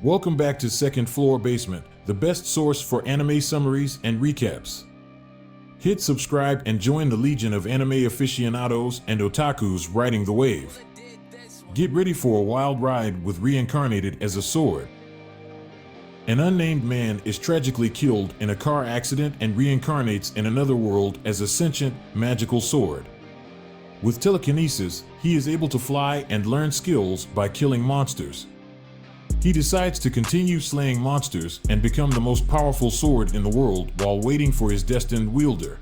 Welcome back to Second Floor Basement, the best source for anime summaries and recaps. Hit subscribe and join the legion of anime aficionados and otakus riding the wave. Get ready for a wild ride with Reincarnated as a sword. An unnamed man is tragically killed in a car accident and reincarnates in another world as a sentient, magical sword. With telekinesis, he is able to fly and learn skills by killing monsters. He decides to continue slaying monsters and become the most powerful sword in the world while waiting for his destined wielder.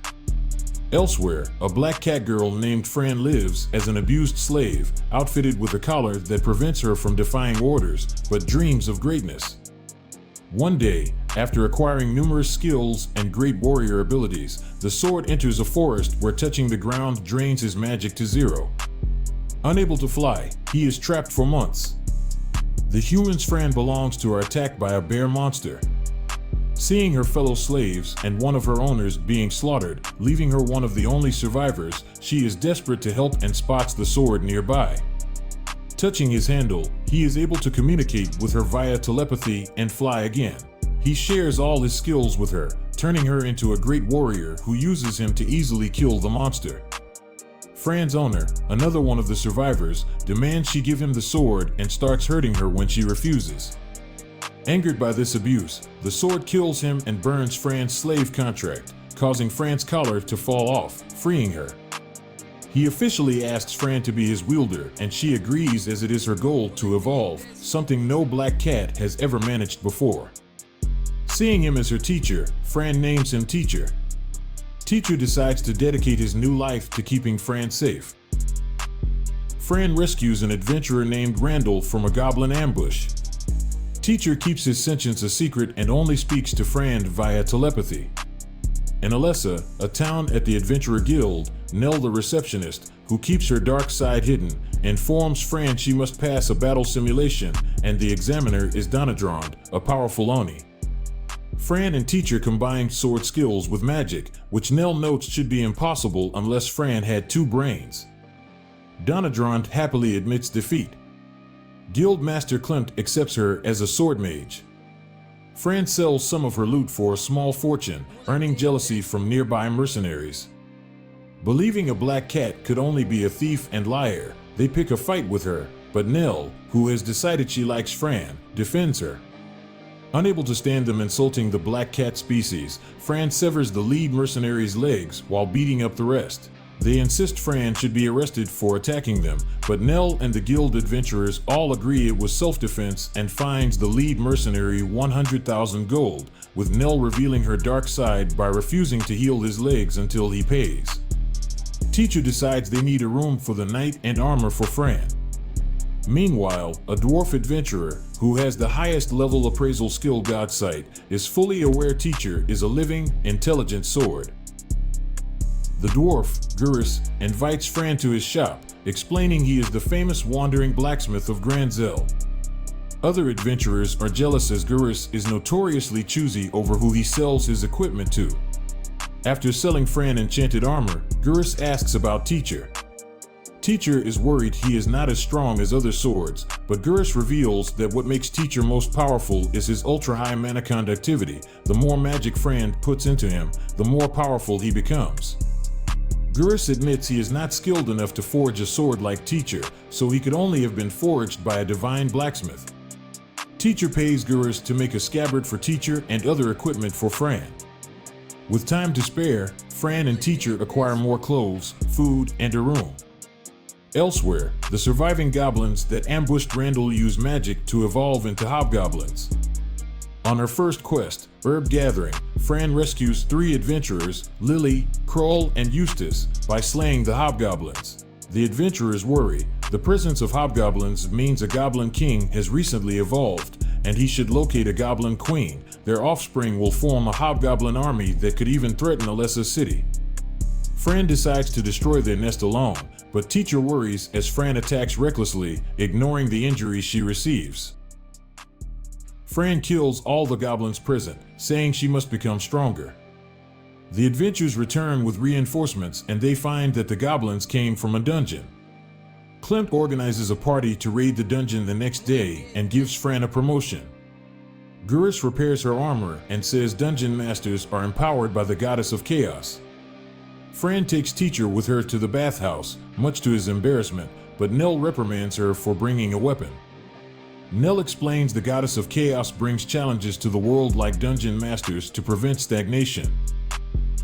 Elsewhere, a black cat girl named Fran lives as an abused slave, outfitted with a collar that prevents her from defying orders, but dreams of greatness. One day, after acquiring numerous skills and great warrior abilities, the sword enters a forest where touching the ground drains his magic to zero. Unable to fly, he is trapped for months. The humans Fran belongs to are attacked by a bear monster. Seeing her fellow slaves and one of her owners being slaughtered, leaving her one of the only survivors, she is desperate to help and spots the sword nearby. Touching his handle, he is able to communicate with her via telepathy and fly again. He shares all his skills with her, turning her into a great warrior who uses him to easily kill the monster. Fran's owner, another one of the survivors, demands she give him the sword and starts hurting her when she refuses. Angered by this abuse, the sword kills him and burns Fran's slave contract, causing Fran's collar to fall off, freeing her. He officially asks Fran to be his wielder, and she agrees as it is her goal to evolve, something no black cat has ever managed before. Seeing him as her teacher, Fran names him Teacher. Teacher decides to dedicate his new life to keeping Fran safe. Fran rescues an adventurer named Randall from a goblin ambush. Teacher keeps his sentience a secret and only speaks to Fran via telepathy. In Alessa, a town at the Adventurer Guild, Nell the receptionist, who keeps her dark side hidden, informs Fran she must pass a battle simulation, and the examiner is Donadrand, a powerful Oni. Fran and Teacher combine sword skills with magic, which Nell notes should be impossible unless Fran had two brains. Donadrand happily admits defeat. Guild Master Klimt accepts her as a sword mage. Fran sells some of her loot for a small fortune, earning jealousy from nearby mercenaries. Believing a black cat could only be a thief and liar, they pick a fight with her, but Nell, who has decided she likes Fran, defends her. Unable to stand them insulting the black cat species, Fran severs the lead mercenary's legs while beating up the rest. They insist Fran should be arrested for attacking them, but Nell and the guild adventurers all agree it was self-defense and fines the lead mercenary 100,000 gold, with Nell revealing her dark side by refusing to heal his legs until he pays. Teacher decides they need a room for the night and armor for Fran. Meanwhile, a dwarf adventurer, who has the highest level appraisal skill God sight, is fully aware Teacher is a living, intelligent sword. The dwarf, Gurus, invites Fran to his shop, explaining he is the famous wandering blacksmith of Granzel. Other adventurers are jealous as Gurus is notoriously choosy over who he sells his equipment to. After selling Fran enchanted armor, Gurus asks about Teacher. Teacher is worried he is not as strong as other swords, but Gurus reveals that what makes Teacher most powerful is his ultra-high mana conductivity. The more magic Fran puts into him, the more powerful he becomes. Gurus admits he is not skilled enough to forge a sword like Teacher, so he could only have been forged by a divine blacksmith. Teacher pays Gurus to make a scabbard for Teacher and other equipment for Fran. With time to spare, Fran and Teacher acquire more clothes, food, and a room. Elsewhere, the surviving goblins that ambushed Randall use magic to evolve into hobgoblins. On her first quest, Herb Gathering, Fran rescues 3 adventurers, Lily, Kroll, and Eustace, by slaying the hobgoblins. The adventurers worry. The presence of hobgoblins means a goblin king has recently evolved, and he should locate a goblin queen. Their offspring will form a hobgoblin army that could even threaten Alessa City. Fran decides to destroy their nest alone, but Teacher worries as Fran attacks recklessly, ignoring the injuries she receives. Fran kills all the goblins present, saying she must become stronger. The adventurers return with reinforcements and they find that the goblins came from a dungeon. Klimt organizes a party to raid the dungeon the next day and gives Fran a promotion. Gurus repairs her armor and says dungeon masters are empowered by the goddess of chaos. Fran takes Teacher with her to the bathhouse, much to his embarrassment, but Nell reprimands her for bringing a weapon. Nell explains the goddess of chaos brings challenges to the world like dungeon masters to prevent stagnation.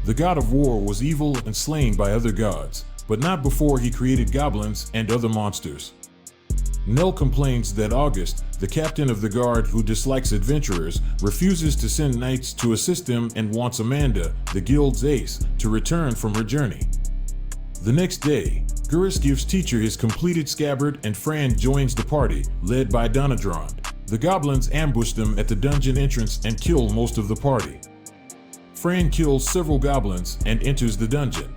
The god of war was evil and slain by other gods, but not before he created goblins and other monsters. Nell complains that August, the captain of the guard who dislikes adventurers, refuses to send knights to assist him and wants Amanda, the guild's ace, to return from her journey. The next day, Gurus gives Teacher his completed scabbard and Fran joins the party, led by Donadrand. The goblins ambush them at the dungeon entrance and kill most of the party. Fran kills several goblins and enters the dungeon.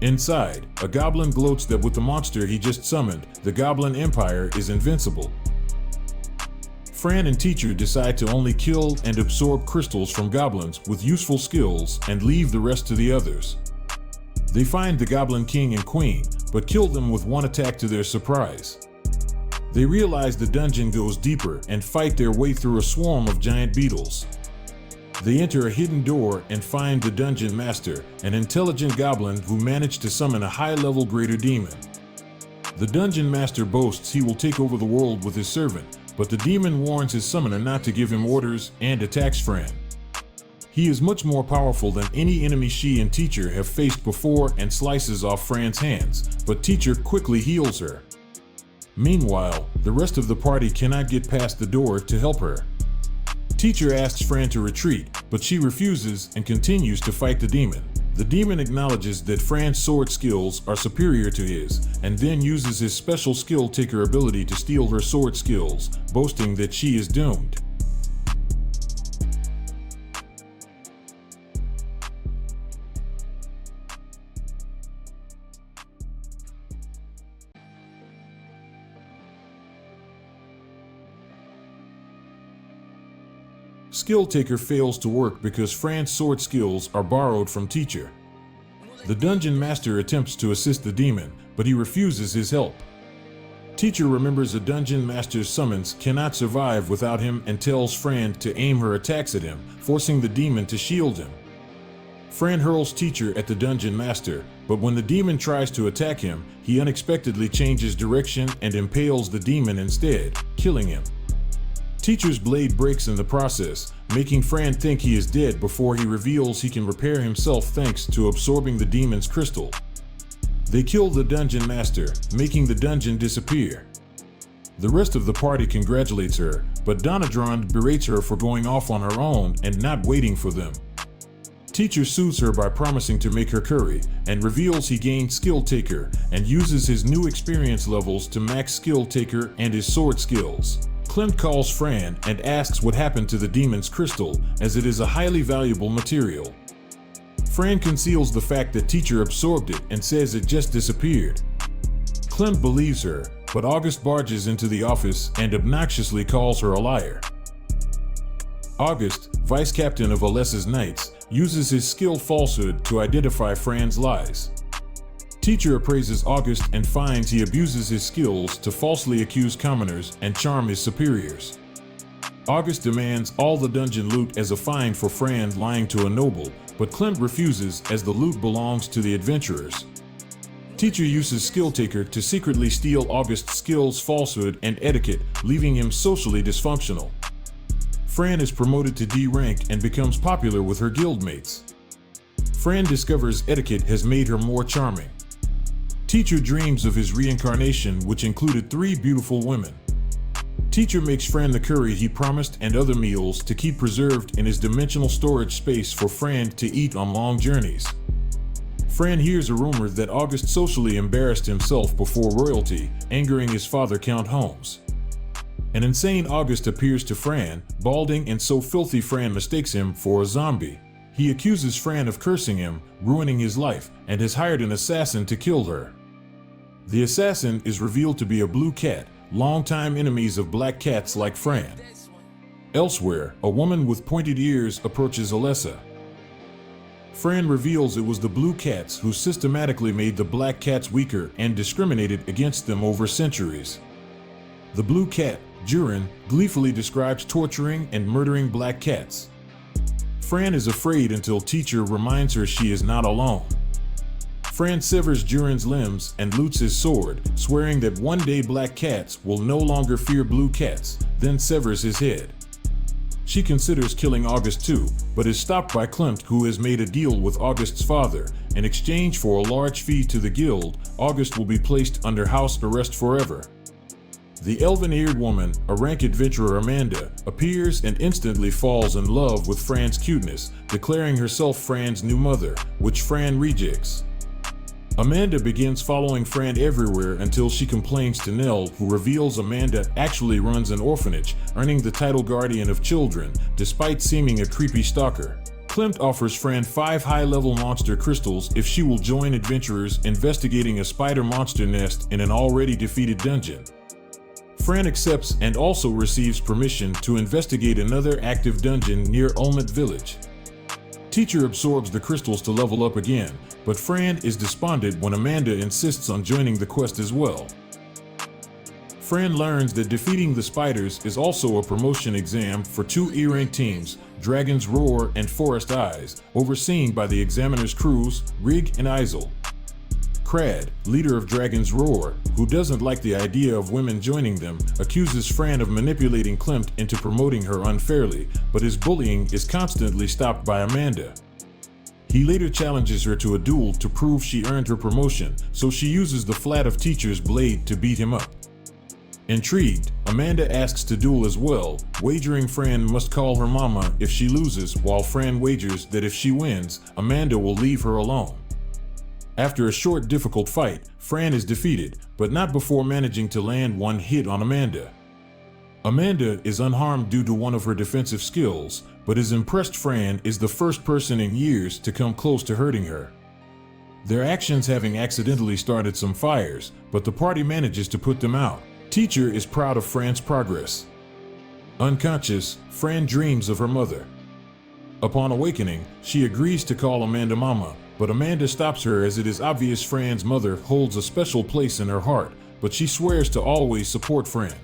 Inside, a goblin gloats that with the monster he just summoned, the Goblin Empire is invincible. Fran and Teacher decide to only kill and absorb crystals from goblins with useful skills and leave the rest to the others. They find the Goblin King and Queen, but kill them with one attack to their surprise. They realize the dungeon goes deeper and fight their way through a swarm of giant beetles. They enter a hidden door and find the dungeon master, an intelligent goblin who managed to summon a high-level greater demon. The dungeon master boasts he will take over the world with his servant, but the demon warns his summoner not to give him orders and attacks Fran. He is much more powerful than any enemy she and Teacher have faced before and slices off Fran's hands, but Teacher quickly heals her. Meanwhile, the rest of the party cannot get past the door to help her. Teacher asks Fran to retreat, but she refuses and continues to fight the demon. The demon acknowledges that Fran's sword skills are superior to his, and then uses his special skill taker ability to steal her sword skills, boasting that she is doomed. Skill Taker fails to work because Fran's sword skills are borrowed from Teacher. The dungeon master attempts to assist the demon, but he refuses his help. Teacher remembers a dungeon master's summons cannot survive without him and tells Fran to aim her attacks at him, forcing the demon to shield him. Fran hurls Teacher at the dungeon master, but when the demon tries to attack him, he unexpectedly changes direction and impales the demon instead, killing him. Teacher's blade breaks in the process, making Fran think he is dead before he reveals he can repair himself thanks to absorbing the demon's crystal. They kill the dungeon master, making the dungeon disappear. The rest of the party congratulates her, but Donadrand berates her for going off on her own and not waiting for them. Teacher soothes her by promising to make her curry, and reveals he gained Skill Taker and uses his new experience levels to max Skill Taker and his sword skills. Clint calls Fran and asks what happened to the demon's crystal, as it is a highly valuable material. Fran conceals the fact that Teacher absorbed it and says it just disappeared. Clint believes her, but August barges into the office and obnoxiously calls her a liar. August, vice captain of Alessa's Knights, uses his skill falsehood to identify Fran's lies. Teacher appraises August and finds he abuses his skills to falsely accuse commoners and charm his superiors. August demands all the dungeon loot as a fine for Fran lying to a noble, but Clint refuses as the loot belongs to the adventurers. Teacher uses Skill Taker to secretly steal August's skills, falsehood, and etiquette, leaving him socially dysfunctional. Fran is promoted to D rank and becomes popular with her guildmates. Fran discovers etiquette has made her more charming. Teacher dreams of his reincarnation, which included 3 beautiful women. Teacher makes Fran the curry he promised and other meals to keep preserved in his dimensional storage space for Fran to eat on long journeys. Fran hears a rumor that August socially embarrassed himself before royalty, angering his father Count Holmes. An insane August appears to Fran, balding and so filthy Fran mistakes him for a zombie. He accuses Fran of cursing him, ruining his life, and has hired an assassin to kill her. The assassin is revealed to be a blue cat, longtime enemies of black cats like Fran. Elsewhere, a woman with pointed ears approaches Alessa. Fran reveals it was the blue cats who systematically made the black cats weaker and discriminated against them over centuries. The blue cat, Jurin, gleefully describes torturing and murdering black cats. Fran is afraid until teacher reminds her she is not alone. Fran severs Jurin's limbs and loots his sword, swearing that one day black cats will no longer fear blue cats, then severs his head. She considers killing August too, but is stopped by Klimt, who has made a deal with August's father. In exchange for a large fee to the guild, August will be placed under house arrest forever. The elven-eared woman, a rank adventurer Amanda, appears and instantly falls in love with Fran's cuteness, declaring herself Fran's new mother, which Fran rejects. Amanda begins following Fran everywhere until she complains to Nell, who reveals Amanda actually runs an orphanage, earning the title guardian of children, despite seeming a creepy stalker. Klimt offers Fran 5 high-level monster crystals if she will join adventurers investigating a spider monster nest in an already defeated dungeon. Fran accepts and also receives permission to investigate another active dungeon near Ulmet Village. Teacher absorbs the crystals to level up again, but Fran is despondent when Amanda insists on joining the quest as well. Fran learns that defeating the spiders is also a promotion exam for 2 E-rank teams, Dragon's Roar and Forest Eyes, overseen by the examiner's crews, Rig and Isel. Crad, leader of Dragon's Roar, who doesn't like the idea of women joining them, accuses Fran of manipulating Klimt into promoting her unfairly, but his bullying is constantly stopped by Amanda. He later challenges her to a duel to prove she earned her promotion, so she uses the flat of Teacher's blade to beat him up. Intrigued, Amanda asks to duel as well, wagering Fran must call her mama if she loses, while Fran wagers that if she wins, Amanda will leave her alone. After a short, difficult fight, Fran is defeated, but not before managing to land one hit on Amanda. Amanda is unharmed due to one of her defensive skills, but is impressed Fran is the first person in years to come close to hurting her. Their actions having accidentally started some fires, but the party manages to put them out. Teacher is proud of Fran's progress. Unconscious, Fran dreams of her mother. Upon awakening, she agrees to call Amanda Mama, but Amanda stops her as it is obvious Fran's mother holds a special place in her heart, but she swears to always support Fran.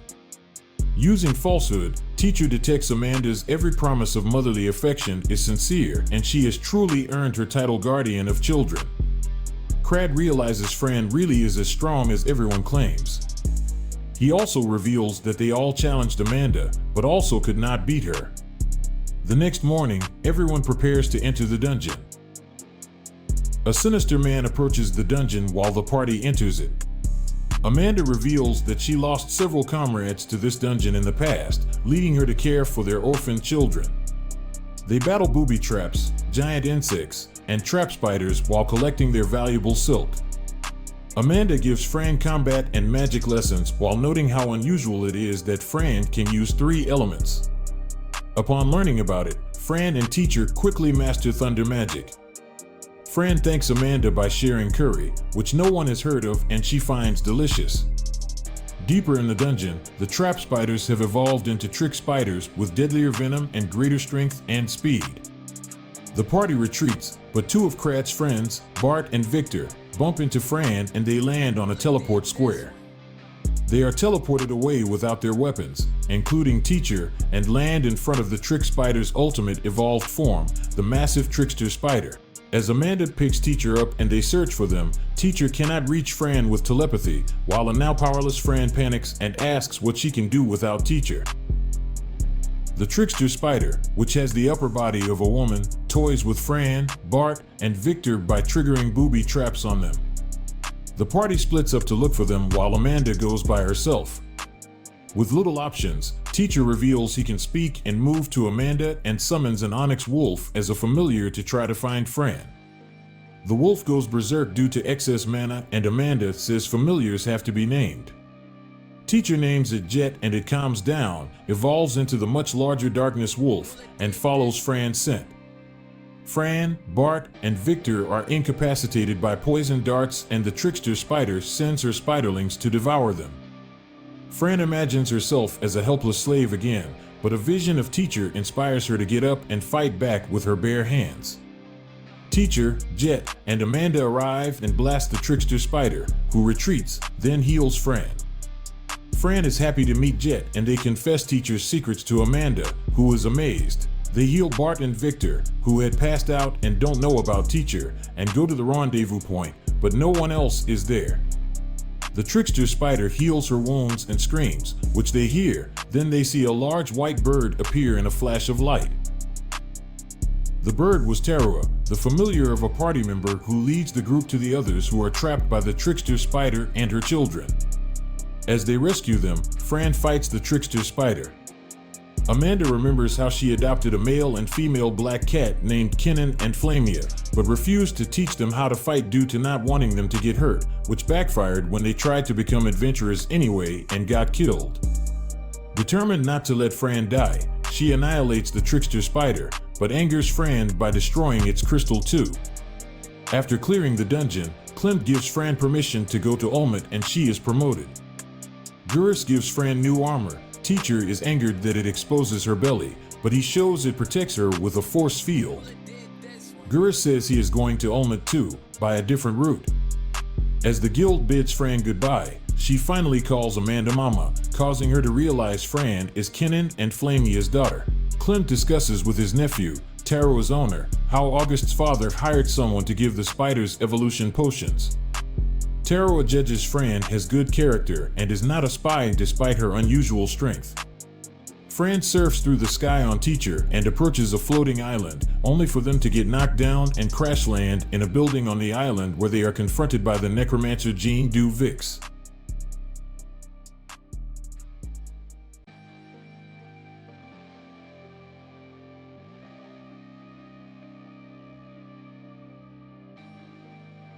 Using falsehood, Teacher detects Amanda's every promise of motherly affection is sincere and she has truly earned her title guardian of children. Crad realizes Fran really is as strong as everyone claims. He also reveals that they all challenged Amanda, but also could not beat her. The next morning, everyone prepares to enter the dungeon. A sinister man approaches the dungeon while the party enters it. Amanda reveals that she lost several comrades to this dungeon in the past, leading her to care for their orphaned children. They battle booby traps, giant insects, and trap spiders while collecting their valuable silk. Amanda gives Fran combat and magic lessons while noting how unusual it is that Fran can use 3 elements. Upon learning about it, Fran and Teacher quickly master thunder magic. Fran thanks Amanda by sharing curry, which no one has heard of and she finds delicious. Deeper in the dungeon, the trap spiders have evolved into trick spiders with deadlier venom and greater strength and speed. The party retreats, but 2 of Krat's friends, Bart and Victor, bump into Fran and they land on a teleport square. They are teleported away without their weapons, including Teacher, and land in front of the trick spider's ultimate evolved form, the massive trickster spider. As Amanda picks Teacher up and they search for them, Teacher cannot reach Fran with telepathy, while a now powerless Fran panics and asks what she can do without Teacher. The trickster spider, which has the upper body of a woman, toys with Fran, Bart, and Victor by triggering booby traps on them. The party splits up to look for them while Amanda goes by herself. With little options, Teacher reveals he can speak and move to Amanda and summons an onyx wolf as a familiar to try to find Fran. The wolf goes berserk due to excess mana and Amanda says familiars have to be named. Teacher names it Jet and it calms down, evolves into the much larger darkness wolf, and follows Fran's scent. Fran, Bart, and Victor are incapacitated by poison darts and the trickster spider sends her spiderlings to devour them. Fran imagines herself as a helpless slave again, but a vision of Teacher inspires her to get up and fight back with her bare hands. Teacher, Jet, and Amanda arrive and blast the trickster spider, who retreats, then heals Fran. Fran is happy to meet Jet, and they confess teacher's secrets to Amanda, who is amazed. They heal Bart and Victor, who had passed out and don't know about teacher, and go to the rendezvous point, but no one else is there. The trickster spider heals her wounds and screams, which they hear. Then they see a large white bird appear in a flash of light. The bird was Terua, the familiar of a party member who leads the group to the others who are trapped by the trickster spider and her children. As they rescue them, Fran fights the trickster spider. Amanda remembers how she adopted a male and female black cat named Kenan and Flamia, but refused to teach them how to fight due to not wanting them to get hurt, which backfired when they tried to become adventurers anyway and got killed. Determined not to let Fran die, she annihilates the trickster spider, but angers Fran by destroying its crystal too. After clearing the dungeon, Klimt gives Fran permission to go to Ulmit and she is promoted. Gurus gives Fran new armor. Teacher is angered that it exposes her belly, but he shows it protects her with a force field. Gurus says he is going to Ulmit too, by a different route. As the guild bids Fran goodbye, she finally calls Amanda Mama, causing her to realize Fran is Kenan and Flamia's daughter. Klimt discusses with his nephew, Taro's owner, how August's father hired someone to give the spiders evolution potions. Taro judges Fran has good character and is not a spy despite her unusual strength. Fran surfs through the sky on teacher and approaches a floating island, only for them to get knocked down and crash land in a building on the island where they are confronted by the necromancer Jean Du Vix.